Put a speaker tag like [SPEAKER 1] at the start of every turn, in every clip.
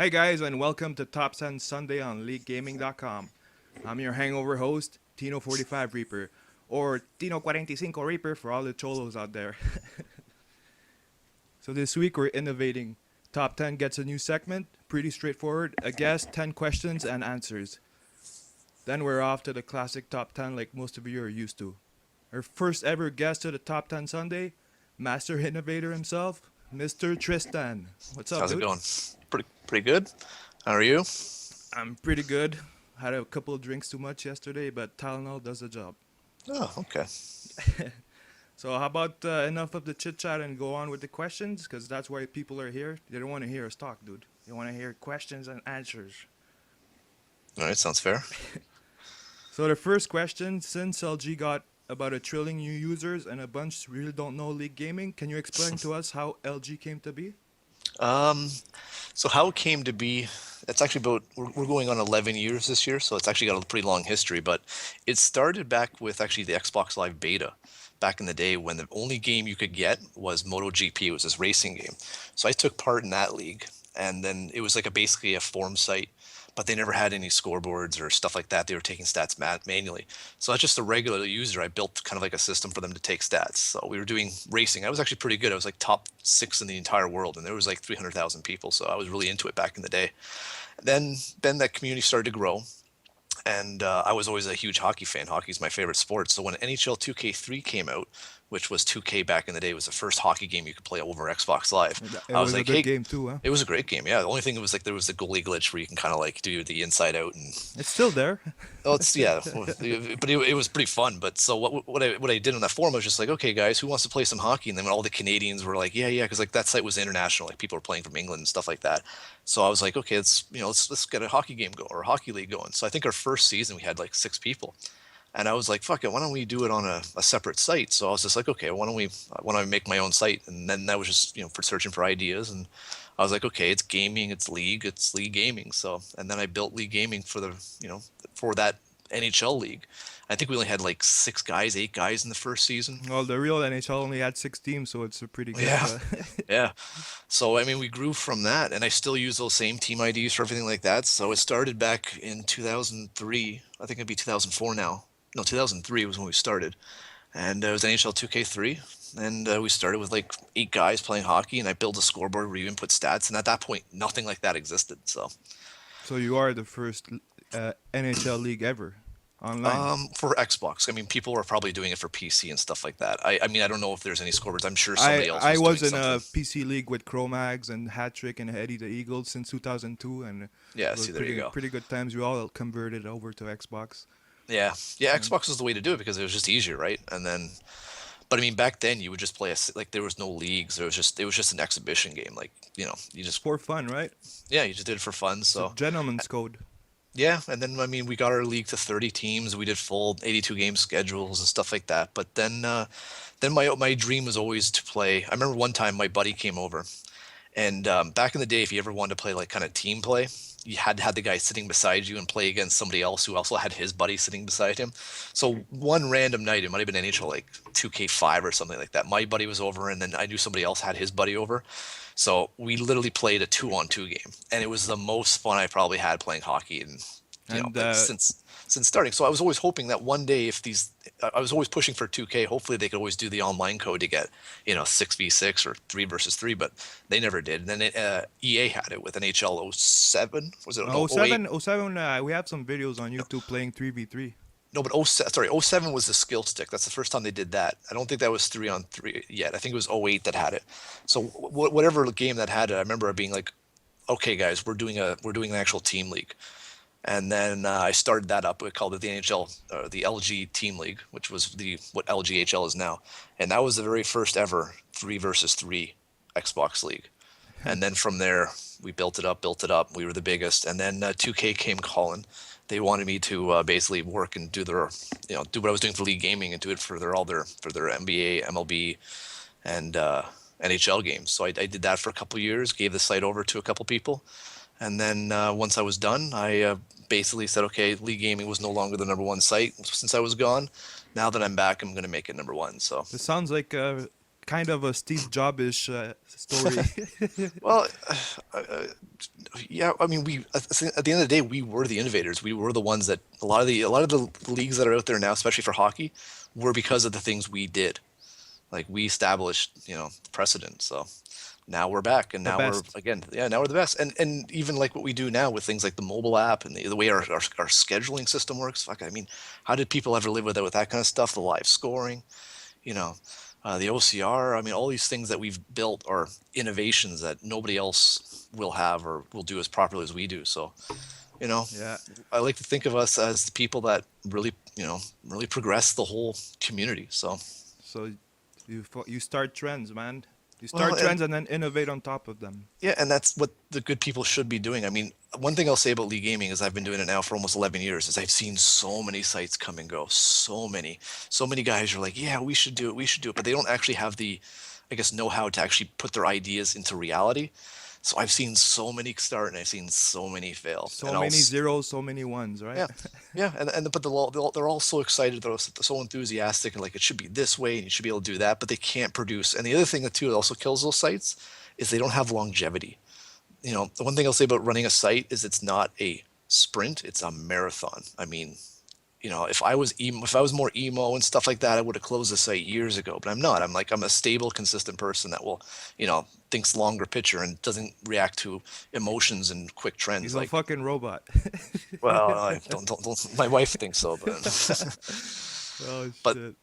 [SPEAKER 1] Hi guys, and welcome to Top 10 Sunday on LeagueGaming.com. I'm your hangover host, Tino45 Reaper, or Tino45 Reaper for all the cholos out there. So this week we're innovating. Top 10 gets a new segment, pretty straightforward, a guess, 10 questions and answers. Then we're off to the classic Top 10 like most of you are used to. Our first ever guest to the Top 10 Sunday, master innovator himself, Mr. Tris10. What's up,
[SPEAKER 2] How's it
[SPEAKER 1] dude?
[SPEAKER 2] going? Pretty good. How are you?
[SPEAKER 1] I'm pretty good. Had a couple of drinks too much yesterday, but Tylenol does the job.
[SPEAKER 2] Oh, okay.
[SPEAKER 1] So how about enough of the chit chat and go on with the questions? Because that's why people are here. They don't want to hear us talk, dude. They want to hear questions and answers.
[SPEAKER 2] All right, sounds fair.
[SPEAKER 1] So the first question, since LG got about 1 trillion new users and a bunch really don't know League Gaming, can you explain to us how LG came to be?
[SPEAKER 2] Um, so how it came to be, it's actually about we're going on 11 years this year, so it's actually got a pretty long history. But it started back with actually the Xbox Live beta back in the day when the only game you could get was MotoGP. It was this racing game. So I took part in that league, and then it was like basically a forum site, but they never had any scoreboards or stuff like that. They were taking stats manually. So that's just a regular user. I built kind of like a system for them to take stats. So we were doing racing. I was actually pretty good. I was like top six in the entire world, and there was like 300,000 people. So I was really into it back in the day. Then that community started to grow, and I was always a huge hockey fan. Hockey's my favorite sport. So when NHL 2K3 came out, which was 2K back in the day, it was the first hockey game you could play over Xbox Live.
[SPEAKER 1] It
[SPEAKER 2] I was
[SPEAKER 1] was a
[SPEAKER 2] like,
[SPEAKER 1] good
[SPEAKER 2] hey,
[SPEAKER 1] game too, huh?
[SPEAKER 2] it was a great game. Yeah, the only thing was like there was the goalie glitch where you can kind of like do the inside out and
[SPEAKER 1] It's still there.
[SPEAKER 2] oh, it's yeah, but it was pretty fun. But so what I did on that forum, I was just like, okay, guys, who wants to play some hockey? And then when all the Canadians were like, yeah, because like that site was international, like people were playing from England and stuff like that. So I was like, okay, let's get a hockey game going or a hockey league going. So I think our first season we had like 6 people, and I was like, fuck it, why don't we do it on a separate site? So I was just like, okay, why don't I make my own site? And then that was just for searching for ideas, and I was like, okay, it's gaming, it's league gaming. So and then I built league gaming for the for that NHL league. I think we only had like 6 guys, 8 guys in the first season.
[SPEAKER 1] Well, the real NHL only had 6 teams, so it's a pretty good.
[SPEAKER 2] Yeah, yeah. So I mean, we grew from that, and I still use those same team IDs for everything like that. So it started back in 2003. I think it'd be 2004 now. No, 2003 was when we started, and it was NHL 2K3. And we started with like 8 guys playing hockey, and I built a scoreboard where you input stats. And at that point, nothing like that existed. So
[SPEAKER 1] So you are the first NHL league ever online.
[SPEAKER 2] for Xbox, I mean, people were probably doing it for PC and stuff like that. I mean, I don't know if there's any scoreboards. I'm sure
[SPEAKER 1] I
[SPEAKER 2] somebody else
[SPEAKER 1] I
[SPEAKER 2] was doing
[SPEAKER 1] was in
[SPEAKER 2] something.
[SPEAKER 1] a PC league with Chromags and Hattrick and Eddie the Eagle since 2002, and it
[SPEAKER 2] Yeah,
[SPEAKER 1] was
[SPEAKER 2] see, there you go.
[SPEAKER 1] pretty good times. We all converted over to Xbox.
[SPEAKER 2] Yeah, yeah.
[SPEAKER 1] And
[SPEAKER 2] Xbox was the way to do it because it was just easier, right? And then, but I mean, back then you would just play like there was no leagues. It was just an exhibition game. Like you just
[SPEAKER 1] for fun, right?
[SPEAKER 2] yeah, you just did it for fun.
[SPEAKER 1] It's a
[SPEAKER 2] So
[SPEAKER 1] gentleman's code.
[SPEAKER 2] yeah, and then I mean, we got our league to 30 teams. We did full 82 game schedules and stuff like that. But then my dream was always to play. I remember one time my buddy came over, and back in the day, if you ever wanted to play like kind of team play, you had to have the guy sitting beside you and play against somebody else who also had his buddy sitting beside him. So one random night, it might have been NHL like 2K5 or something like that. My buddy was over, and then I knew somebody else had his buddy over. So we literally played a 2-on-2 game, and it was the most fun I probably had playing hockey, and
[SPEAKER 1] And
[SPEAKER 2] like since starting. So I was always hoping that one day, if these, I was always pushing for 2K. Hopefully, they could always do the online code to get 6v6 or 3 versus 3, but they never did. And then EA had it with NHL '07. Was it no
[SPEAKER 1] oh
[SPEAKER 2] '08?
[SPEAKER 1] 07, oh 07, we have some videos on
[SPEAKER 2] No,
[SPEAKER 1] YouTube playing 3v3.
[SPEAKER 2] no, but '07 was the skill stick. That's the first time they did that. I don't think that was 3-on-3 yet. I think it was '08 that had it. So whatever game that had it, I remember it being like, okay, guys, we're doing an actual team league. And then I started that up. We called it the NHL, the LG Team League, which was the what LGHL is now. And that was the very first ever 3 versus 3 Xbox League. And then from there, we built it up, built it up. We were the biggest. And then 2K came calling. They wanted me to basically work and do what I was doing for League Gaming and do it for their NBA, MLB, and NHL games. So I did that for a couple of years. Gave the site over to a couple people. And then once I was done, I basically said, okay, League Gaming was no longer the number one site since I was gone. Now that I'm back, I'm going to make it number one. So
[SPEAKER 1] This sounds like kind of a Steve Jobs-ish story.
[SPEAKER 2] Well, uh, yeah, I mean, at the end of the day, we were the innovators. We were the ones that a lot of the leagues that are out there now, especially for hockey, were because of the things we did. Like we established, the precedent. So now we're back, and
[SPEAKER 1] The
[SPEAKER 2] now we're
[SPEAKER 1] best.
[SPEAKER 2] again, yeah, now we're the best. And even like what we do now with things like the mobile app and the way our scheduling system works. Fuck, I mean, how did people ever live without with that kind of stuff? The live scoring, you know, the OCR. I mean, all these things that we've built are innovations that nobody else will have or will do as properly as we do. So, you know,
[SPEAKER 1] Yeah.
[SPEAKER 2] I like to think of us as the people that really, really progress the whole community. So,
[SPEAKER 1] So you start trends, man. You
[SPEAKER 2] well,
[SPEAKER 1] start
[SPEAKER 2] and
[SPEAKER 1] trends and then innovate on top of them.
[SPEAKER 2] yeah, and that's what the good people should be doing. I mean, one thing I'll say about League Gaming is I've been doing it now for almost 11 years, is I've seen so many sites come and go. So many guys are like, yeah, we should do it, but they don't actually have the, I guess, know-how to actually put their ideas into reality. So I've seen so many start and I've seen so many fail.
[SPEAKER 1] So
[SPEAKER 2] And
[SPEAKER 1] many zeros, so many ones, right?
[SPEAKER 2] yeah, yeah, and but they're all so excited, they're so enthusiastic, and like it should be this way, and you should be able to do that, but they can't produce. And the other thing that too that also kills those sites is they don't have longevity. The one thing I'll say about running a site is it's not a sprint, it's a marathon. I mean, if I was more emo and stuff like that, I would have closed the site years ago. But I'm not. I'm a stable, consistent person that will, thinks longer picture and doesn't react to emotions and quick trends.
[SPEAKER 1] He's a
[SPEAKER 2] Like,
[SPEAKER 1] fucking robot.
[SPEAKER 2] well, I don't. My wife thinks so, but
[SPEAKER 1] Oh
[SPEAKER 2] but
[SPEAKER 1] shit.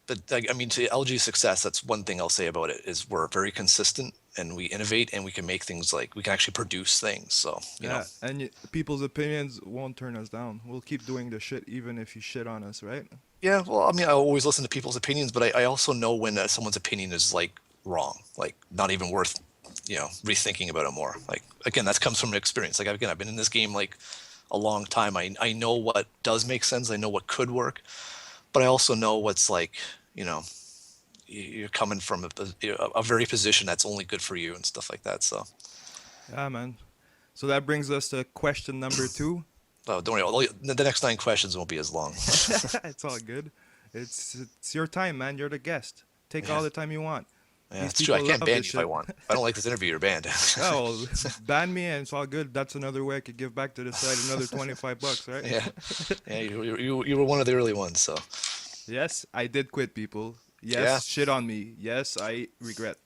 [SPEAKER 2] but I mean, to LG's success, that's one thing I'll say about it is we're very consistent and we innovate and we can make things, like we can actually produce things. So
[SPEAKER 1] Yeah, and people's opinions won't turn us down. We'll keep doing the shit even if you shit on us, right?
[SPEAKER 2] yeah. Well, I mean, I always listen to people's opinions, but I also know when someone's opinion is like wrong, like not even worth rethinking about it more. Like again, that comes from experience. Like again, I've been in this game like a long time. I know what does make sense. I know what could work, but I also know what's like, you know, you're coming from a very position that's only good for you and stuff like that. So,
[SPEAKER 1] Yeah, man. So that brings us to question number two.
[SPEAKER 2] oh, don't worry. The next 9 questions won't be as long.
[SPEAKER 1] It's all good. It's your time, man. You're the guest. Take
[SPEAKER 2] Yeah,
[SPEAKER 1] all the time you want.
[SPEAKER 2] yeah,
[SPEAKER 1] These
[SPEAKER 2] it's true. I
[SPEAKER 1] people
[SPEAKER 2] can't
[SPEAKER 1] love
[SPEAKER 2] ban
[SPEAKER 1] this
[SPEAKER 2] you if I
[SPEAKER 1] shit.
[SPEAKER 2] want. If I don't like this interview, you're banned.
[SPEAKER 1] Oh, well, ban me and it's all good. That's another way I could give back to the site another $25, right?
[SPEAKER 2] Yeah, yeah. You were one of the early ones, so
[SPEAKER 1] Yes, I did quit, people.
[SPEAKER 2] yeah.
[SPEAKER 1] Yes, shit on me. Yes, I regret.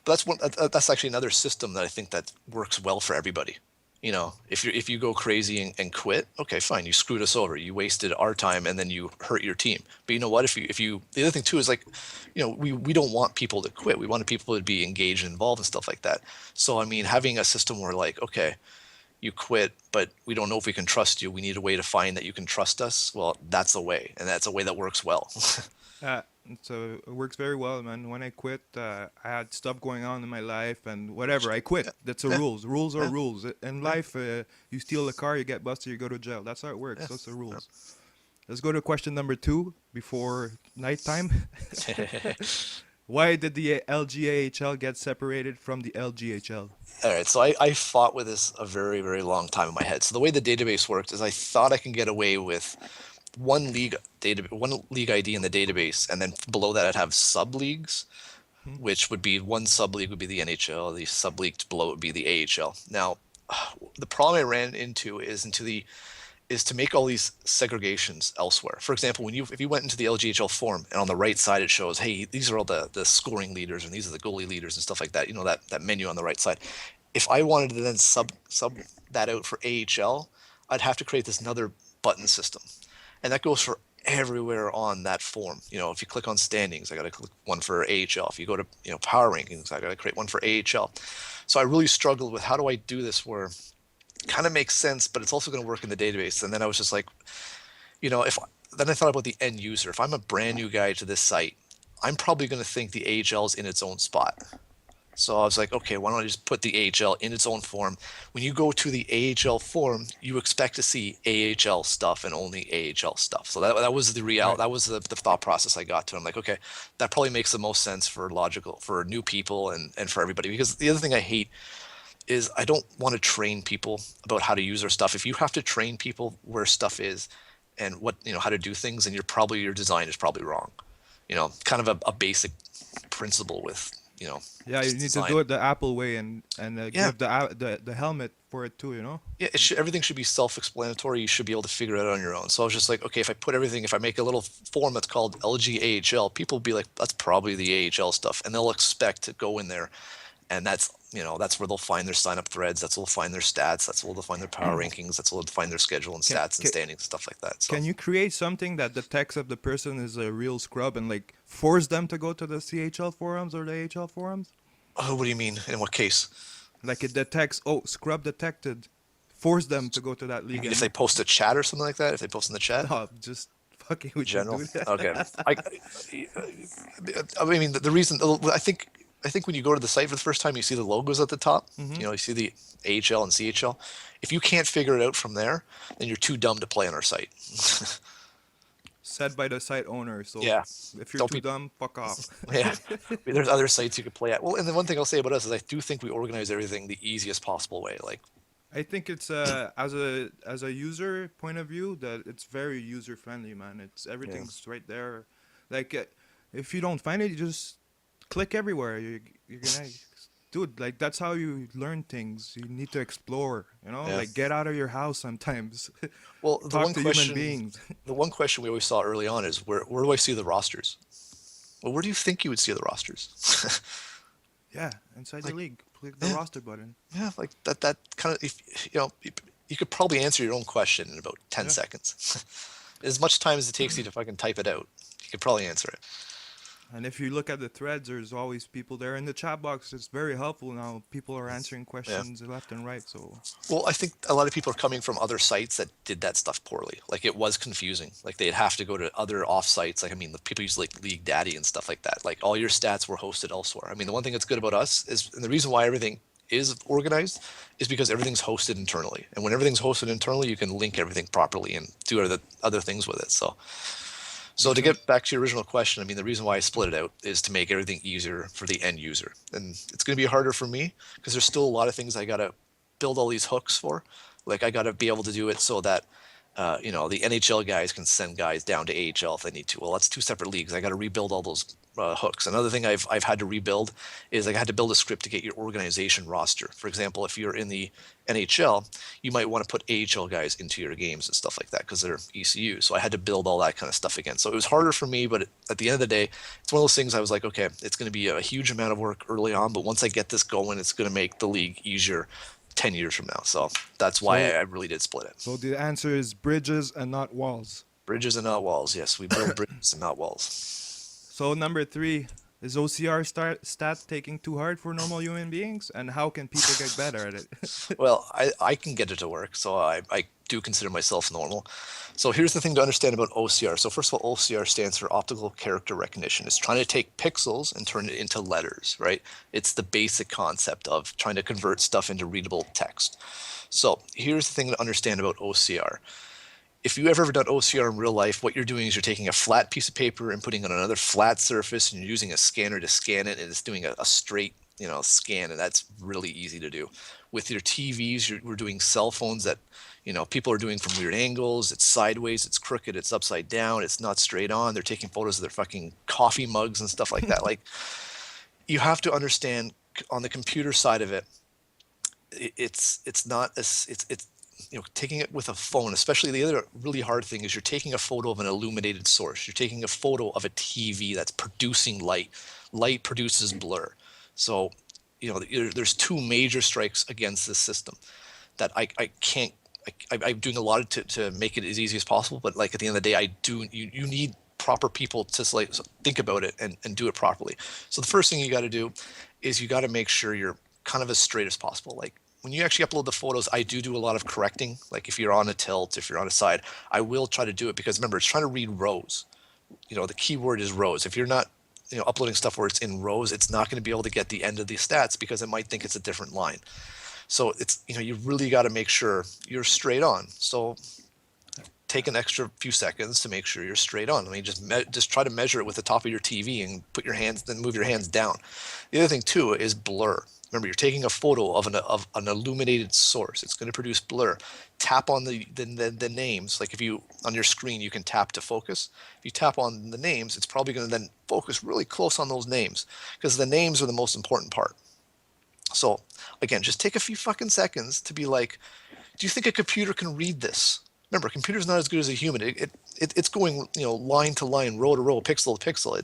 [SPEAKER 2] But that's actually another system that I think that works well for everybody. If you go crazy and quit, okay, fine, you screwed us over, you wasted our time, and then you hurt your team. But you know what? If you the other thing too is like, we don't want people to quit. We want people to be engaged and involved and stuff like that. So I mean, having a system where like, okay, you quit, but we don't know if we can trust you. We need a way to find that you can trust us. Well, that's a way, and that's a way that works well.
[SPEAKER 1] Uh, so it works very well, man. When I quit, I had stuff going on in my life and whatever. I quit.
[SPEAKER 2] Yeah,
[SPEAKER 1] That's the
[SPEAKER 2] yeah,
[SPEAKER 1] rules. Rules are
[SPEAKER 2] yeah,
[SPEAKER 1] rules. In
[SPEAKER 2] yeah,
[SPEAKER 1] life, you steal a car, you get busted, you go to jail. That's how it works. That's the
[SPEAKER 2] yeah.
[SPEAKER 1] rules. Let's go to question number two before nighttime. Why did the LGAHL get separated from the LGHL?
[SPEAKER 2] All right, so I fought with this a very, very long time in my head. So the way the database worked is I thought I can get away with one league ID in the database, and then below that I'd have sub leagues,
[SPEAKER 1] Hmm?
[SPEAKER 2] which would be one sub league would be the NHL, the sub league below would be the AHL. Now, the problem I ran into is to make all these segregations elsewhere. For example, if you went into the LGHL form and on the right side it shows, hey, these are all the scoring leaders and these are the goalie leaders and stuff like that. That menu on the right side. If I wanted to then sub that out for AHL, I'd have to create this another button system, and that goes for everywhere on that form. If you click on standings, I got to click one for AHL. If you go to power rankings, I got to create one for AHL. So I really struggled with how do I do this where kind of makes sense, but it's also going to work in the database. And then I was just like, if then I thought about the end user. If I'm a brand new guy to this site, I'm probably going to think the AHL is in its own spot. So I was like, okay, why don't I just put the AHL in its own form? When you go to the AHL form, you expect to see AHL stuff and only AHL stuff. So that was the
[SPEAKER 1] Right.
[SPEAKER 2] that was the thought process I got to. I'm like, okay, that probably makes the most sense for new people and for everybody. Because the other thing I hate is I don't want to train people about how to use our stuff. If you have to train people where stuff is and how to do things, then your design is probably wrong. Kind of a basic principle with,
[SPEAKER 1] Yeah, you need to
[SPEAKER 2] design.
[SPEAKER 1] do it the Apple way and
[SPEAKER 2] Yeah,
[SPEAKER 1] give the helmet for it too. You know.
[SPEAKER 2] yeah, everything should be self-explanatory. You should be able to figure it out on your own. So I was just like, okay, if I make a little form that's called LG AHL, people will be like, that's probably the AHL stuff, and they'll expect to go in there, and that's where they'll find their sign-up threads. That's where they'll find their stats. That's where they'll find their power rankings. That's where they'll find their schedule and
[SPEAKER 1] Can,
[SPEAKER 2] stats and
[SPEAKER 1] can
[SPEAKER 2] standings and stuff like that. So,
[SPEAKER 1] can you create something that detects if the person is a real scrub and like force them to go to the CHL forums or the AHL forums?
[SPEAKER 2] oh, what do you mean? In what case?
[SPEAKER 1] Like it detects, oh, scrub detected. Force them to go to that
[SPEAKER 2] You
[SPEAKER 1] league
[SPEAKER 2] mean if
[SPEAKER 1] and
[SPEAKER 2] they post a chat or something like that? If they post in the chat?
[SPEAKER 1] no, just fucking
[SPEAKER 2] In
[SPEAKER 1] with you,
[SPEAKER 2] general?
[SPEAKER 1] dude.
[SPEAKER 2] Okay. I mean, the reason I think when you go to the site for the first time, you see the logos at the top.
[SPEAKER 1] Hmm.
[SPEAKER 2] You see the AHL and CHL. If you can't figure it out from there, then you're too dumb to play on our site.
[SPEAKER 1] Said by the site owner. So
[SPEAKER 2] Yeah.
[SPEAKER 1] if you're
[SPEAKER 2] Don't
[SPEAKER 1] too
[SPEAKER 2] be.
[SPEAKER 1] dumb, fuck off.
[SPEAKER 2] Yeah. I mean, there's other sites you could play at. Well, and the one thing I'll say about us is I do think we organize everything the easiest possible way. Like,
[SPEAKER 1] I think it's as a user point of view that it's very user friendly, man. It's
[SPEAKER 2] yeah.
[SPEAKER 1] everything's right there. Like if you don't find it, you just click everywhere. You're gonna, dude. Like that's how you learn things. You need to explore. You know,
[SPEAKER 2] Yeah.
[SPEAKER 1] like get out of your house sometimes.
[SPEAKER 2] Well,
[SPEAKER 1] Talk to human beings.
[SPEAKER 2] the one question we always saw early on is where do I see the rosters? Well, where do you think you would see the rosters?
[SPEAKER 1] Yeah, inside the
[SPEAKER 2] Like,
[SPEAKER 1] league, click the
[SPEAKER 2] yeah,
[SPEAKER 1] roster button.
[SPEAKER 2] yeah, like that kind of, if you could probably answer your own question in about 10
[SPEAKER 1] Yeah.
[SPEAKER 2] seconds. As much time as it takes you to fucking type it out, you could probably answer it.
[SPEAKER 1] And if you look at the threads, there's always people there in the chat box. It's very helpful now. People are answering
[SPEAKER 2] Yeah.
[SPEAKER 1] questions left and right. So
[SPEAKER 2] Well, I think a lot of people are coming from other sites that did that stuff poorly. Like it was confusing. Like they'd have to go to other off sites. Like, I mean, the people use like League Daddy and stuff like that. Like all your stats were hosted elsewhere. I mean, the one thing that's good about us is, and the reason why everything is organized is because everything's hosted internally. And when everything's hosted internally, you can link everything properly and do other things with it. So
[SPEAKER 1] makes
[SPEAKER 2] to
[SPEAKER 1] sense.
[SPEAKER 2] get back to your original question, I mean, the reason why I split it out is to make everything easier for the end user. And it's going to be harder for me because there's still a lot of things I got to build all these hooks for. Like I got to be able to do it so that, the NHL guys can send guys down to AHL if they need to. Well, that's two separate leagues. I got to rebuild all those hooks. Another thing I've had to rebuild is I had to build a script to get your organization roster. For example, if you're in the NHL, you might want to put AHL guys into your games and stuff like that because they're ECU. So I had to build all that kind of stuff again. So it was harder for me, but at the end of the day, it's one of those things I was like, okay, it's going to be a huge amount of work early on, but once I get this going, it's going to make the league easier 10 years from now. So that's why
[SPEAKER 1] So
[SPEAKER 2] I really did split it.
[SPEAKER 1] so the answer is bridges and not walls.
[SPEAKER 2] Bridges and not walls. Yes, we build bridges and not walls.
[SPEAKER 1] So number three, is OCR stat taking too hard for normal human beings, and how can people get better at it?
[SPEAKER 2] Well, I can get it to work, so I do consider myself normal. So here's the thing to understand about OCR. So first of all, OCR stands for optical character recognition. It's trying to take pixels and turn it into letters, right? It's the basic concept of trying to convert stuff into readable text. So here's the thing to understand about OCR. If you ever done OCR in real life, what you're doing is you're taking a flat piece of paper and putting it on another flat surface, and you're using a scanner to scan it, and it's doing a straight, scan, and that's really easy to do. With your TVs, we're doing cell phones that, people are doing from weird angles. It's sideways, it's crooked, it's upside down, it's not straight on. They're taking photos of their fucking coffee mugs and stuff like that. Like, you have to understand on the computer side of it, it's not as it's taking it with a phone, especially the other really hard thing is you're taking a photo of an illuminated source. You're taking a photo of a TV that's producing light. Light produces blur. So there's two major strikes against this system that I can't. I'm doing a lot to make it as easy as possible, but like at the end of the day, you need proper people to like think about it and do it properly. So the first thing you got to do is you got to make sure you're kind of as straight as possible. Like when you actually upload the photos, I do a lot of correcting. Like if you're on a tilt, if you're on a side, I will try to do it because remember, it's trying to read rows. The key word is rows. If you're not, uploading stuff where it's in rows, it's not going to be able to get the end of the stats because it might think it's a different line. So it's, you really got to make sure you're straight on. So take an extra few seconds to make sure you're straight on. I mean, just try to measure it with the top of your TV and put your hands, then move your hands down. The other thing too is blur. Remember, you're taking a photo of an illuminated source. It's going to produce blur. Tap on the names. Like if you, on your screen, you can tap to focus. If you tap on the names, it's probably going to then focus really close on those names, because the names are the most important part. So again, just take a few fucking seconds to be like, do you think a computer can read this? Remember, a computer's not as good as a human. It's going, line to line, row to row, pixel to pixel.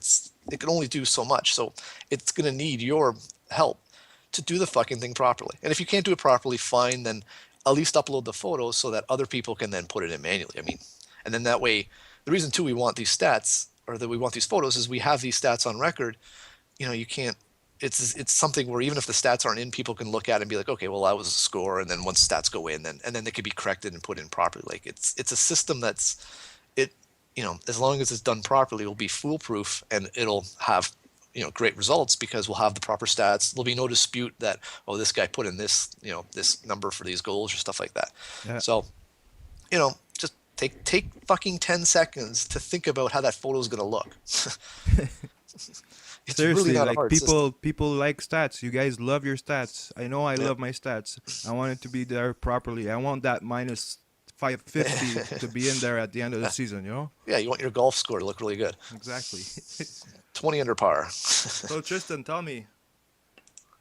[SPEAKER 2] It can only do so much. So it's going to need your help to do the fucking thing properly. And if you can't do it properly, fine, then at least upload the photos so that other people can then put it in manually. I mean, and then that way, the reason too we want these stats, or that we want these photos, is we have these stats on record. You can't, it's something where even if the stats aren't in, people can look at it and be like, okay, well, that was a score, and then once stats go in, then they can be corrected and put in properly. Like it's a system that's, as long as it's done properly, it will be foolproof, and it'll have great results, because we'll have the proper stats. There'll be no dispute that, oh, this guy put in this, this number for these goals or stuff like that.
[SPEAKER 1] Yeah.
[SPEAKER 2] So, just take fucking 10 seconds to think about how that photo is going to look. It's
[SPEAKER 1] Seriously,
[SPEAKER 2] really not a
[SPEAKER 1] like
[SPEAKER 2] hard system.
[SPEAKER 1] people like stats. You guys love your stats. I know I love my stats. I want it to be there properly. I want that minus 550 to be in there at the end of the season,
[SPEAKER 2] Yeah, you want your golf score to look really good.
[SPEAKER 1] Exactly.
[SPEAKER 2] 20 under par.
[SPEAKER 1] So Tristan, tell me,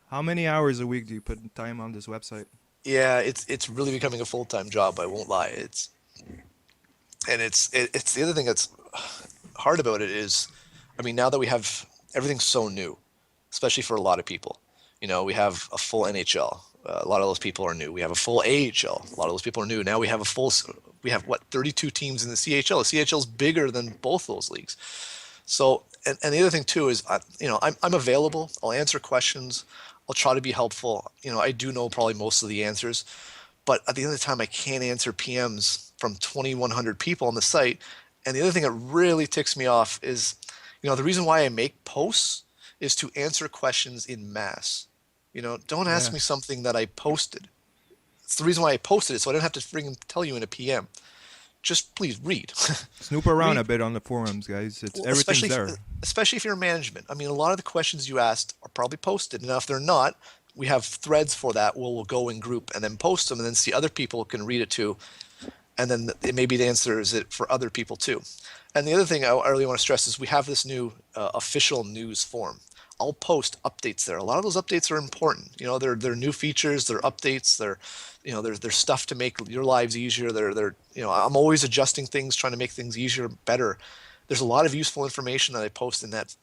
[SPEAKER 1] how many hours a week do you put in time on this website?
[SPEAKER 2] Yeah, it's really becoming a full-time job, I won't lie. It's the other thing that's hard about it is, I mean, now that we have everything's so new, especially for a lot of people. We have a full NHL. A lot of those people are new. We have a full AHL. A lot of those people are new. Now we have 32 teams in the CHL. The CHL is bigger than both those leagues. So, and the other thing too is, I'm available. I'll answer questions. I'll try to be helpful. I do know probably most of the answers, but at the end of the time, I can't answer PMs from 2,100 people on the site. And the other thing that really ticks me off is, the reason why I make posts is to answer questions in mass. Don't ask me something that I posted. It's the reason why I posted it, so I don't have to freaking tell you in a PM. Just please read.
[SPEAKER 1] Snoop around a bit on the forums, guys. Everything's there.
[SPEAKER 2] Especially if you're management. I mean, a lot of the questions you asked are probably posted. And if they're not, we have threads for that. We'll go in group and then post them, and then see other people can read it too. And then maybe the answer is it for other people too. And the other thing I really want to stress is we have this new official news form. I'll post updates there. A lot of those updates are important. They're new features, they're updates, they're stuff to make your lives easier. I'm always adjusting things, trying to make things easier, better. There's a lot of useful information that I post in that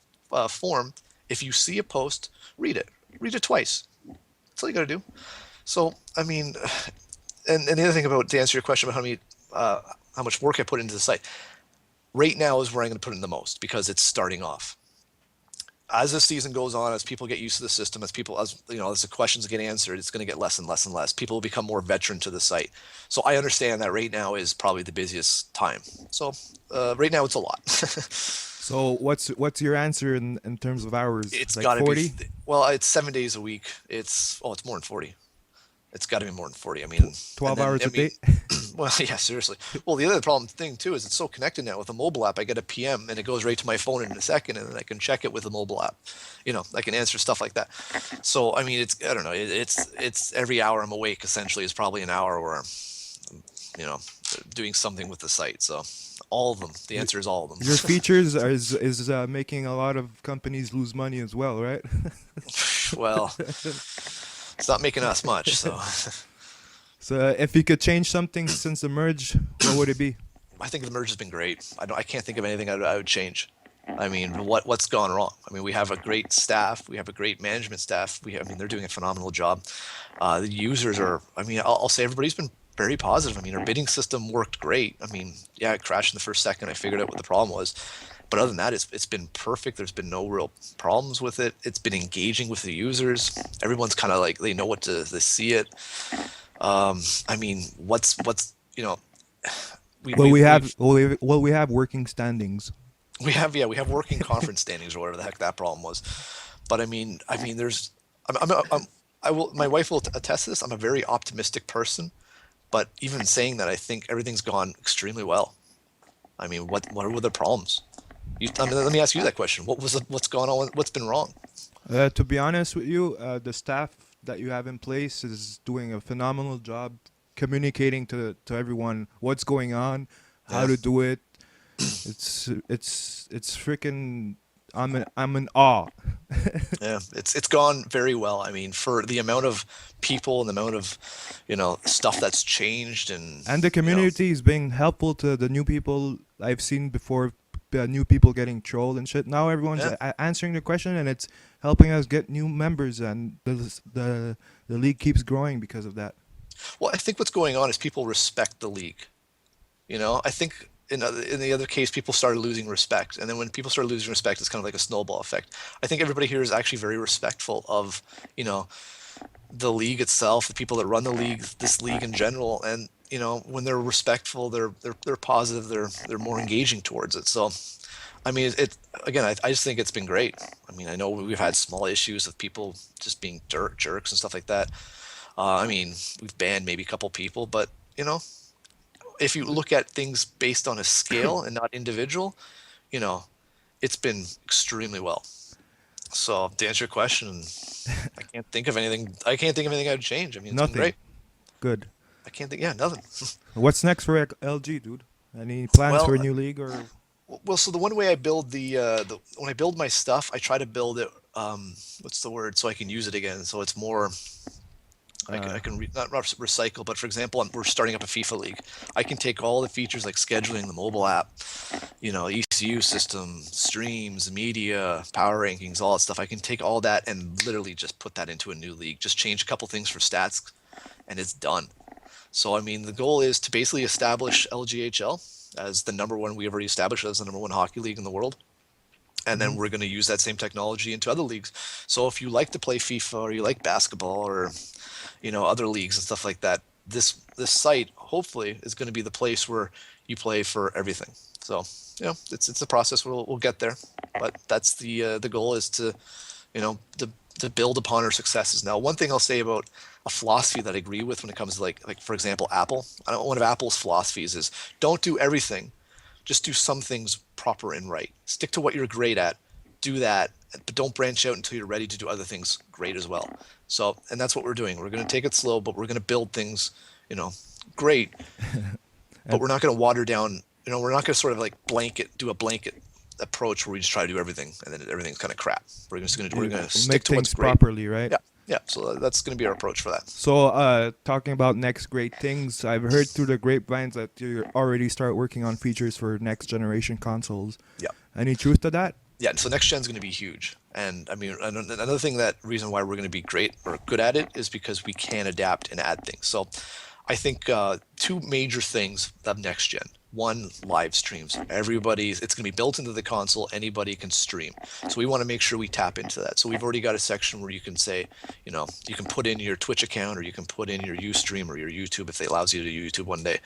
[SPEAKER 2] form. If you see a post, read it. Read it twice. That's all you got to do. So, I mean, and the other thing to answer your question about how much work I put into the site, right now is where I'm going to put in the most, because it's starting off. As the season goes on, as people get used to the system, as the questions get answered, it's going to get less and less and less. People will become more veteran to the site. So I understand that right now is probably the busiest time. So right now it's a lot.
[SPEAKER 1] So what's your answer in terms of hours?
[SPEAKER 2] It's
[SPEAKER 1] like
[SPEAKER 2] got to
[SPEAKER 1] 40?
[SPEAKER 2] be, well, it's 7 days a week. It's more than 40. It's got to be more than 40. I mean,
[SPEAKER 1] 12 hours a day?
[SPEAKER 2] Well, yeah, seriously. Well, the other thing too is it's so connected now with the mobile app. I get a PM and it goes right to my phone in a second, and then I can check it with the mobile app. I can answer stuff like that. So, I mean, I don't know. It's every hour I'm awake essentially is probably an hour where I'm, doing something with the site. So all of them. The answer is all of them.
[SPEAKER 1] Your features is making a lot of companies lose money as well, right?
[SPEAKER 2] Well, it's not making us much, so.
[SPEAKER 1] So if you could change something since the merge, what would it be?
[SPEAKER 2] I think the merge has been great. I can't think of anything I would change. I mean, what's gone wrong? I mean, we have a great staff. We have a great management staff. They're doing a phenomenal job. The users are, I'll say everybody's been very positive. I mean, our bidding system worked great. I mean, yeah, it crashed in the first second. I figured out what the problem was. But other than that, it's been perfect. There's been no real problems with it. It's been engaging with the users. Everyone's kind of like, they know they see it. I mean,
[SPEAKER 1] we have working standings.
[SPEAKER 2] We have working conference standings or whatever the heck that problem was. But I mean, my wife will attest to this. I'm a very optimistic person, but even saying that, I think everything's gone extremely well. I mean, what were the problems? Let me ask you that question. What's gone on? What's been wrong?
[SPEAKER 1] To be honest with you, the staff that you have in place is doing a phenomenal job communicating to everyone what's going on, how
[SPEAKER 2] Yeah.
[SPEAKER 1] to do it. It's freaking. I'm in awe.
[SPEAKER 2] Yeah, it's gone very well. I mean, for the amount of people and the amount of, stuff that's changed and,
[SPEAKER 1] And the community is being helpful to the new people I've seen before. New people getting trolled and shit. Now everyone's
[SPEAKER 2] yeah.
[SPEAKER 1] answering the question, and it's helping us get new members, and the league keeps growing because of that.
[SPEAKER 2] Well, I think what's going on is people respect the league. I think in the other case, people started losing respect, and then when people started losing respect, it's kind of like a snowball effect. I think everybody here is actually very respectful of, you know, the league itself, the people that run the league, this league in general, and when they're respectful, they're positive, they're more engaging towards it. So, I mean, it again, I just think it's been great. I mean, I know we've had small issues of people just being jerks and stuff like that. I mean, we've banned maybe a couple people, but if you look at things based on a scale and not individual, you know, it's been extremely well. So to answer your question, I can't think of anything. I can't think of anything I'd change. I mean, it's been
[SPEAKER 1] Nothing.
[SPEAKER 2] great.
[SPEAKER 1] Good.
[SPEAKER 2] I can't think. Yeah, nothing.
[SPEAKER 1] What's next for LG, dude? Any plans for a
[SPEAKER 2] Well,
[SPEAKER 1] new league or?
[SPEAKER 2] so the one way I build the when I build my stuff, I try to build it. What's the word? So I can use it again. So it's more. I
[SPEAKER 1] Uh,
[SPEAKER 2] can not recycle, but for example, we're starting up a FIFA league. I can take all the features like scheduling, the mobile app, ECU system, streams, media, power rankings, all that stuff. I can take all that and literally just put that into a new league. Just change a couple things for stats, and it's done. So I mean, the goal is to basically establish LGHL as the number one. We already established it as the number one hockey league in the world, and then
[SPEAKER 1] mhm.
[SPEAKER 2] we're going to use that same technology into other leagues. So if you like to play FIFA or you like basketball or other leagues and stuff like that, this site hopefully is going to be the place where you play for everything. So it's a process. We'll get there, but that's the goal is to you know to build upon our successes. Now, one thing I'll say about a philosophy that I agree with when it comes to like for example Apple. One of Apple's philosophies is don't do everything, just do some things proper and right. Stick to what you're great at. Do that, but don't branch out until you're ready to do other things great as well. So, and that's what we're doing. We're going to take it slow, but we're going to build things, great, but
[SPEAKER 1] And
[SPEAKER 2] we're not going to water down. We're not going to sort of like do a blanket approach where we just try to do everything and then everything's kind of crap. We're going to stick
[SPEAKER 1] make
[SPEAKER 2] to what's
[SPEAKER 1] things
[SPEAKER 2] great.
[SPEAKER 1] properly, right?
[SPEAKER 2] Yeah, yeah. So that's going to be our approach for that.
[SPEAKER 1] So, talking about next great things, I've heard through the grapevines that you already start working on features for next generation consoles.
[SPEAKER 2] Yeah.
[SPEAKER 1] Any truth to that?
[SPEAKER 2] Yeah, so next gen is going to be huge. And I mean, another thing reason why we're going to be great or good at it is because we can adapt and add things. So I think two major things of next gen. One, live streams. It's going to be built into the console. Anybody can stream. So we want to make sure we tap into that. So we've already got a section where you can say, you can put in your Twitch account or you can put in your Ustream or your YouTube if it allows you to do YouTube one day,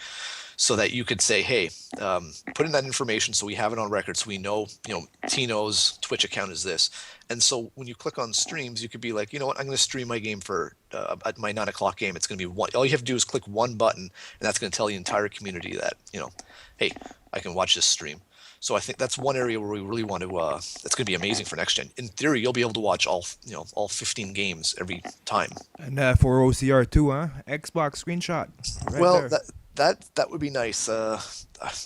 [SPEAKER 2] so that you could say, hey, put in that information so we have it on record, so we know, Tino's Twitch account is this. And so when you click on streams, you could be like, you know what, I'm going to stream my game at my 9 o'clock game. It's going to be one. All you have to do is click one button, and that's going to tell the entire community that, hey, I can watch this stream. So I think that's one area where we really want to. That's going to be amazing for next gen. In theory, you'll be able to watch all 15 games every time.
[SPEAKER 1] And for OCR too, huh? Xbox screenshot. Right
[SPEAKER 2] Well,
[SPEAKER 1] there.
[SPEAKER 2] that would be nice.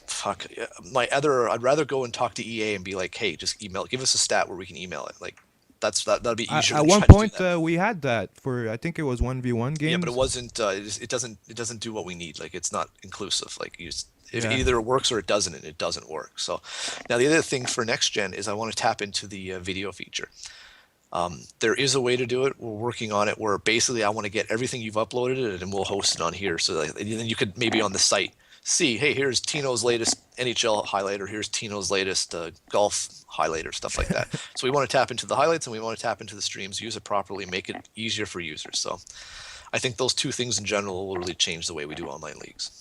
[SPEAKER 2] Fuck. Yeah, I'd rather go and talk to EA and be like, hey, just give us a stat where we can email it. Like, that'd be easier
[SPEAKER 1] At
[SPEAKER 2] than
[SPEAKER 1] one
[SPEAKER 2] trying to do
[SPEAKER 1] point,
[SPEAKER 2] that.
[SPEAKER 1] we had that for I think it was 1v1
[SPEAKER 2] Yeah, but it
[SPEAKER 1] games.
[SPEAKER 2] wasn't. It doesn't do what we need. Like, it's not inclusive. Like, if
[SPEAKER 1] Yeah.
[SPEAKER 2] either it works or it doesn't, and it doesn't work. So now the other thing for next gen is I want to tap into the video feature. There is a way to do it. We're working on it where basically I want to get everything you've uploaded and we'll host it on here. So then you could maybe on the site see, hey, here's Tino's latest NHL highlight, or here's Tino's latest golf highlight, or stuff like that. So we want to tap into the highlights and we want to tap into the streams, use it properly, make it easier for users. So I think those two things in general will really change the way we do online leagues.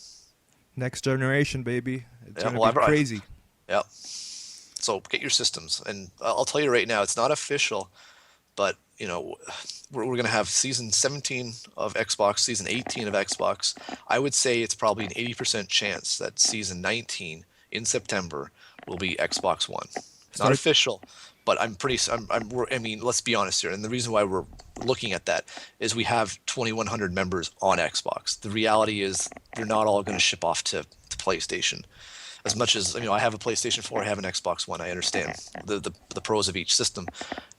[SPEAKER 1] Next generation, baby. It's
[SPEAKER 2] Yeah,
[SPEAKER 1] gonna
[SPEAKER 2] well,
[SPEAKER 1] be crazy.
[SPEAKER 2] yeah. So get your systems, and I'll tell you right now, it's not official, but we're going to have season 17 of Xbox, season 18 of Xbox. I would say it's probably an 80% chance that season 19 in September will be Xbox One. Not
[SPEAKER 1] Start
[SPEAKER 2] official, But I mean, let's be honest here. And the reason why we're looking at that is we have 2,100 members on Xbox. The reality is they're not all going to ship off to PlayStation. As much as, I have a PlayStation 4, I have an Xbox One. I understand the pros of each system.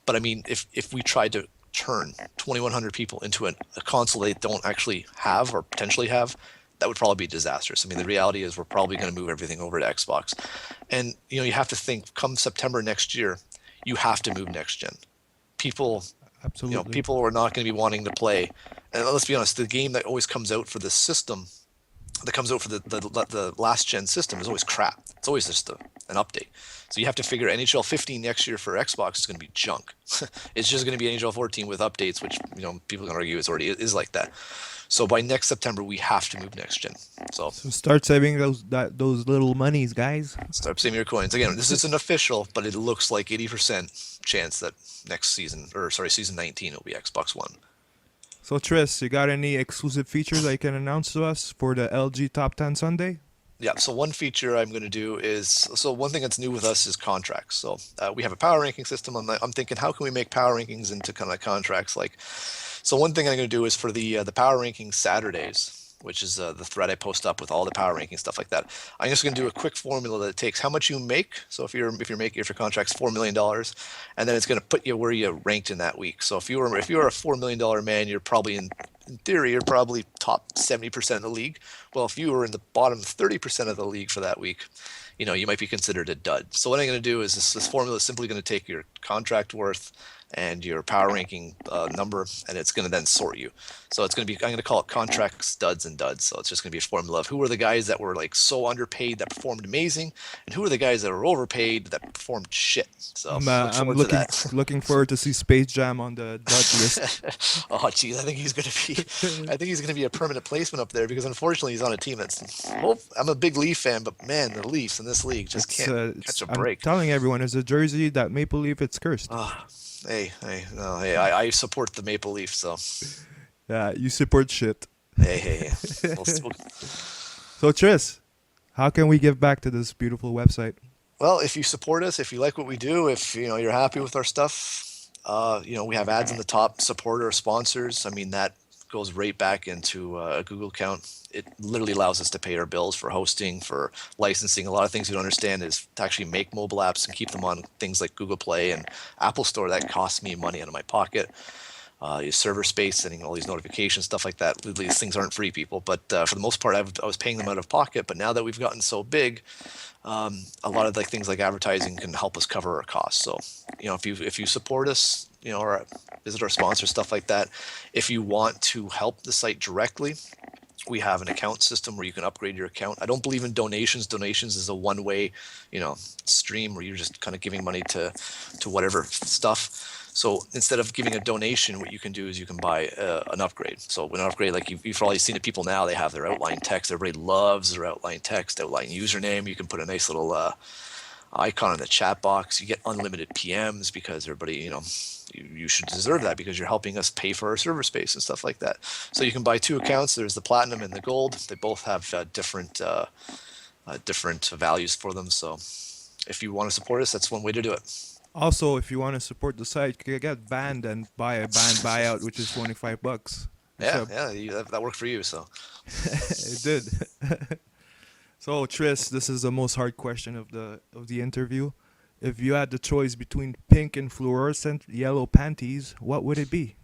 [SPEAKER 2] But I mean, if we tried to turn 2,100 people into a console they don't actually have or potentially have, that would probably be disastrous. I mean, the reality is we're probably going to move everything over to Xbox. And, you have to think, come September next year, you have to move next gen. People,
[SPEAKER 1] Absolutely.
[SPEAKER 2] People are not going to be wanting to play. And let's be honest, the game that always comes out for this system, that comes out for the last gen system, is always crap. It's always just an update. So you have to figure NHL 15 next year for Xbox is going to be junk. It's just going to be NHL 14 with updates, which people can argue is like that. So by next September, we have to move next gen. So
[SPEAKER 1] start saving those little monies, guys.
[SPEAKER 2] Start saving your coins. Again, this isn't official, but it looks like 80% chance that season 19 will be Xbox One.
[SPEAKER 1] So Tris, you got any exclusive features that you can announce to us for the LG Top 10 Sunday?
[SPEAKER 2] Yeah, so one feature I'm going to do is, one thing that's new with us is contracts. So we have a power ranking system. I'm thinking, how can we make power rankings into kind of contracts? So one thing I'm going to do is for the power ranking Saturdays, which is the thread I post up with all the power ranking stuff like that. I'm just going to do a quick formula that takes how much you make. So if your contract's $4 million, and then it's going to put you where you ranked in that week. So if you're a $4 million man, you're probably in theory, you're probably top 70% of the league. Well, if you were in the bottom 30% of the league for that week, you might be considered a dud. So what I'm going to do is this formula is simply going to take your contract worth and your power ranking number, and it's going to then sort you. So I'm going to call it contracts, duds, and duds. So it's just going to be a formula of who are the guys that were so underpaid that performed amazing, and who are the guys that were overpaid that performed shit. So
[SPEAKER 1] I'm looking forward to see Space Jam on the dud list.
[SPEAKER 2] Oh, geez, I think he's going to be a permanent placement up there because unfortunately he's on a team that's. Well, I'm a big Leaf fan, but man, the Leafs in this league just can't catch a break.
[SPEAKER 1] I'm telling everyone, there's a jersey that Maple Leaf, it's cursed.
[SPEAKER 2] Hey, I support the Maple Leaf, so.
[SPEAKER 1] Yeah, you support shit.
[SPEAKER 2] Hey.
[SPEAKER 1] So Tris, how can we give back to this beautiful website?
[SPEAKER 2] Well, if you support us, if you like what we do, if you're happy with our stuff, we have ads in the top, support our sponsors. I mean, that goes right back into a Google account. It literally allows us to pay our bills for hosting, for licensing. A lot of things we don't understand is to actually make mobile apps and keep them on things like Google Play and Apple Store. That costs me money out of my pocket. Your server space, sending all these notifications, stuff like that. Literally, these things aren't free, people. But for the most part, I was paying them out of pocket. But now that we've gotten so big, a lot of things like advertising can help us cover our costs. So, if you support us, or visit our sponsors, stuff like that. If you want to help the site directly, we have an account system where you can upgrade your account. I don't believe in donations. Donations is a one-way, stream where you're just kind of giving money to whatever stuff. So instead of giving a donation, what you can do is you can buy an upgrade. So an upgrade, like you've probably seen the people now, they have their outline text. Everybody loves their outline text, outline username. You can put a nice little icon in the chat box. You get unlimited PMs because everybody, you should deserve that because you're helping us pay for our server space and stuff like that. So you can buy two accounts. There's the platinum and the gold. They both have different values for them. So if you want to support us, that's one way to do it.
[SPEAKER 1] Also, if you want to support the site, you can get banned and buy a banned buyout, which is $25.
[SPEAKER 2] Yeah, that worked for you. So
[SPEAKER 1] it did. So Tris, this is the most hard question of the interview. If you had the choice between pink and fluorescent yellow panties, what would it be?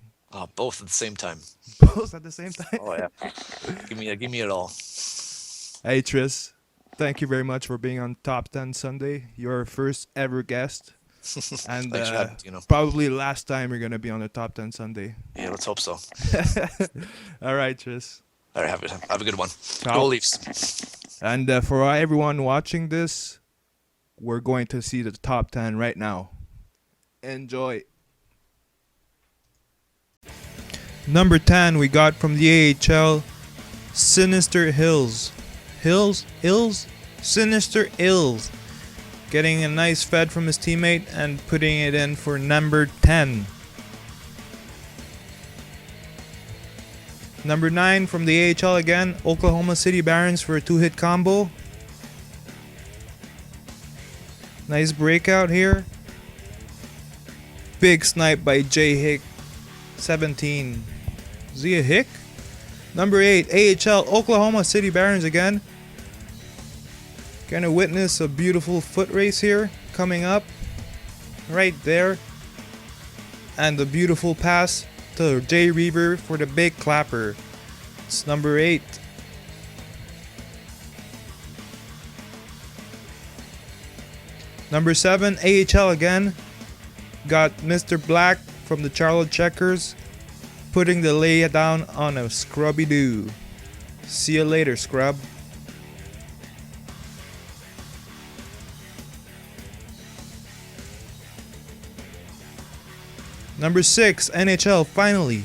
[SPEAKER 2] Both at the same time.
[SPEAKER 1] Both at the same time?
[SPEAKER 2] Oh yeah. Give me it all.
[SPEAKER 1] Hey Tris, thank you very much for being on Top 10 Sunday. You're our first ever guest. And probably last time you're going to be on the Top 10 Sunday.
[SPEAKER 2] Yeah, let's hope so.
[SPEAKER 1] All right, Tris.
[SPEAKER 2] All right, have a good one.
[SPEAKER 1] Ciao.
[SPEAKER 2] Go Leafs.
[SPEAKER 1] And for everyone watching this, we're going to see the Top 10 right now. Enjoy. Number 10, we got from the AHL, Sinister Hills. Sinister Hills. Getting a nice fed from his teammate and putting it in for number 10. Number 9 from the AHL again, Oklahoma City Barons for a 2-hit combo. Nice breakout here. Big snipe by J Hick 17. Is he a Hick? Number 8, AHL Oklahoma City Barons again. Gonna witness a beautiful foot race here coming up. Right there. And the beautiful pass to Jay Reaver for the big clapper. It's number 8. Number 7, AHL again. Got Mr. Black from the Charlotte Checkers putting the lay down on a scrubby doo. See you later, scrub. Number 6, NHL finally.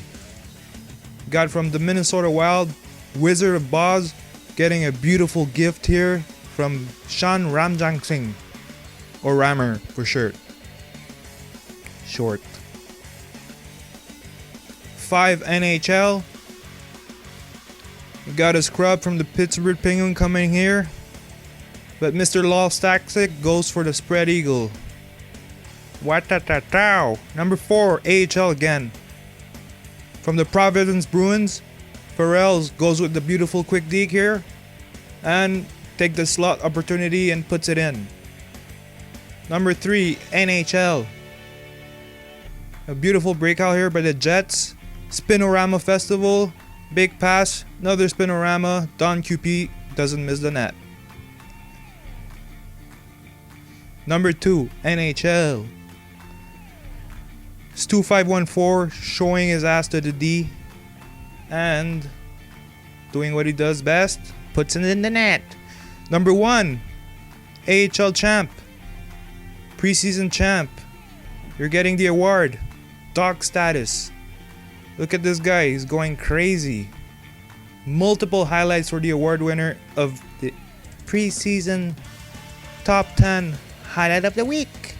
[SPEAKER 1] Got from the Minnesota Wild, Wizard of Boz, getting a beautiful gift here from Sean Ramjang Singh. Or Rammer for short. 5 NHL. We got a scrub from the Pittsburgh Penguin coming here. But Mr. Lawstaxic goes for the spread eagle. Watatatow. Number 4, AHL again. From the Providence Bruins, Farrells goes with the beautiful quick deke here. And take the slot opportunity and puts it in. Number 3, NHL. A beautiful breakout here by the Jets. Spinorama Festival. Big pass. Another Spinorama. Don QP doesn't miss the net. Number 2, NHL. Stu514 showing his ass to the D. And doing what he does best. Puts it in the net. Number 1, AHL champ. Preseason champ. You're getting the award. Dog status. Look at this guy. He's going crazy. Multiple highlights for the award winner of the preseason top 10 highlight of the week.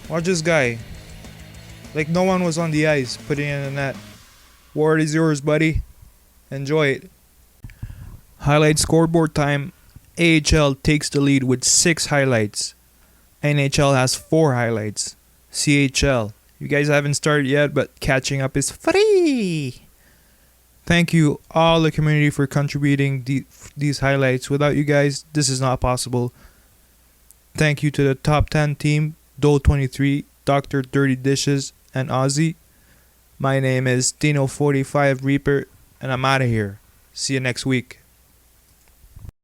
[SPEAKER 1] Watch this guy. Like no one was on the ice putting it in the net. Award is yours, buddy. Enjoy it. Highlight scoreboard time. AHL takes the lead with 6 highlights. NHL has 4 highlights. CHL. You guys haven't started yet, but catching up is free. Thank you all the community for contributing these highlights. Without you guys, this is not possible. Thank you to the top 10 team, Dole23, Dr. Dirty Dishes, and Ozzy. My name is Dino45 Reaper, and I'm out of here. See you next week.